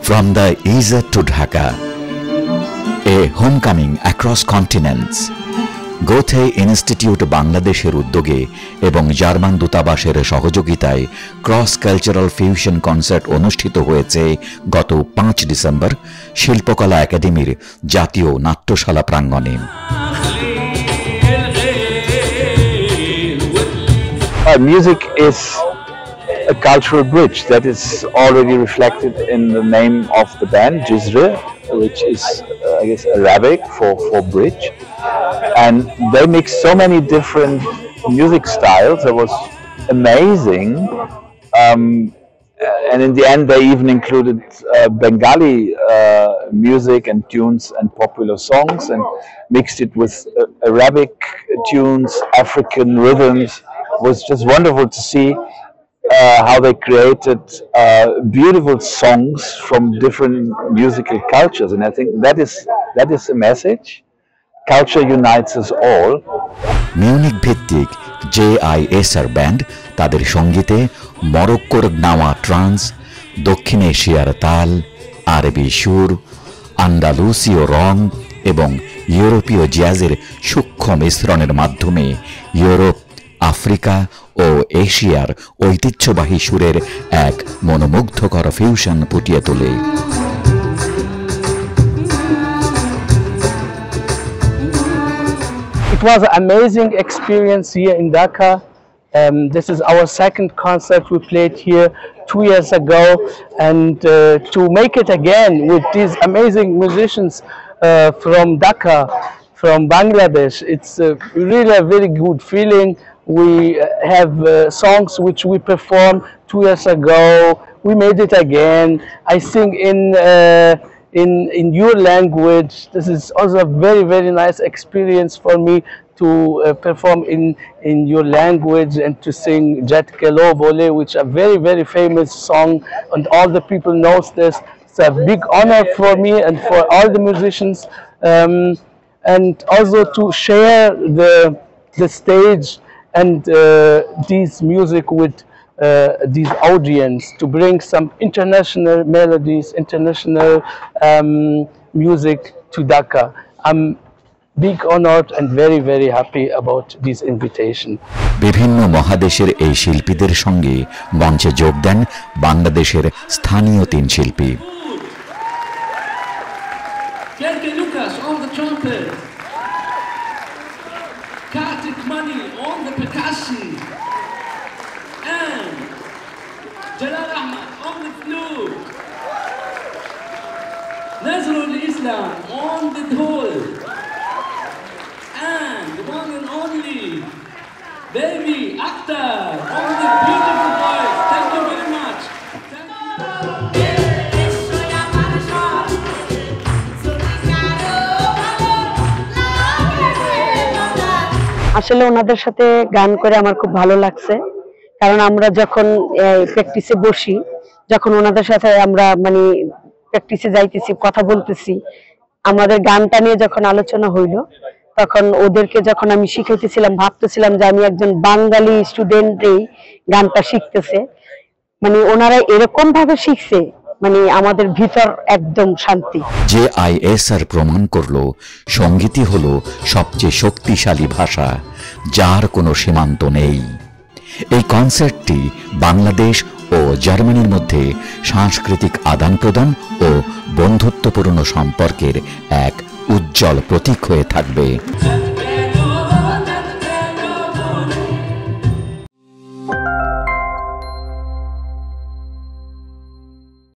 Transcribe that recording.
From the Isar to Dhaka, a homecoming across continents. Goethe institute বাংলাদেশের উদ্যোগে এবং German দূতাবাসের সহযোগিতায় ক্রস কালচারাল ফিউশন কনসার্ট অনুষ্ঠিত হয়েছে গত 5 ডিসেম্বর শিল্পকলা একাডেমির জাতীয় নাট্যশালা প্রাঙ্গণে। Music is a cultural bridge that is already reflected in the name of the band, Jizre, which is, I guess, Arabic for bridge. And they mix so many different music styles. It was amazing. And in the end, they even included Bengali music and tunes and popular songs and mixed it with Arabic tunes, African rhythms. It was just wonderful to see how they created beautiful songs from different musical cultures. And I think that is a message. Culture unites us all. Munich ভিত্তিক JISR band তাদের সঙ্গীতে মরক্কোর নাওয়া trans, দক্ষিণ এশিয়ার তাল, আরবি সুর, আন্দালুসীয় রং এবং ইউরোপীয় জ্যাজের সূক্ষ্ম মিশ্রণের মাধ্যমে ইউরোপ, আফ্রিকা ও এশিয়ার ঐতিহ্যবাহী সুরের এক মনোমুগ্ধকর ফিউশন ফুটিয়ে তোলে। It was an amazing experience here in Dhaka. This is our second concert. We played here 2 years ago, and to make it again with these amazing musicians from Dhaka, from Bangladesh, it's really a very good feeling. We have songs which we performed 2 years ago. We made it again. I sing in your language. This is also a very, very nice experience for me to perform in your language and to sing Jat Kelo Bole, which is a very, very famous song, and all the people knows this. It's a big honor for me and for all the musicians, and also to share the stage and this music with these audience, to bring some international melodies, international music to Dhaka. I'm big honored and very, very happy about this invitation. বিভিন্ন মহাদেশের এই শিল্পীদের সঙ্গে মঞ্চে যোগ দেন বাংলাদেশের স্থানীয় 3 শিল্পী। Gerke Lucas on the trumpet, Kartik Mani on the percussion, and Jalal Ahmad on the flute, Nazrul Islam on the dhol, and the one and only Baby Akhtar on the beautiful voice. Thank you very much. আসলে ওনাদের সাথে গান করে আমার খুব ভালো লাগছে, কারণ আমরা যখন প্র্যাকটিসে বসি, যখন ওনাদের সাথে আমরা মানে প্র্যাকটিসে যাইতেছি, কথা বলতেছি, আমাদের গানটা নিয়ে যখন আলোচনা হইল, তখন ওদেরকে যখন আমি শিখাইতেছিলাম, ভাবতেছিলাম যে আমি একজন বাঙালি স্টুডেন্টই গানটা শিখতেছে, মানে ওনারা এরকম ভাবে শিখছে, মানে আমাদের ভিতর একদম শান্তি। JISR প্রমাণ করলো সঙ্গীতই হলো সবচেয়ে শক্তিশালী ভাষা, যার কোনো সীমান্ত নেই। এই কনসার্টটি বাংলাদেশ ও জার্মানির মধ্যে সাংস্কৃতিক আদান-প্রদান ও বন্ধুত্বপূর্ণ সম্পর্কের এক উজ্জ্বল প্রতীক হয়ে থাকবে।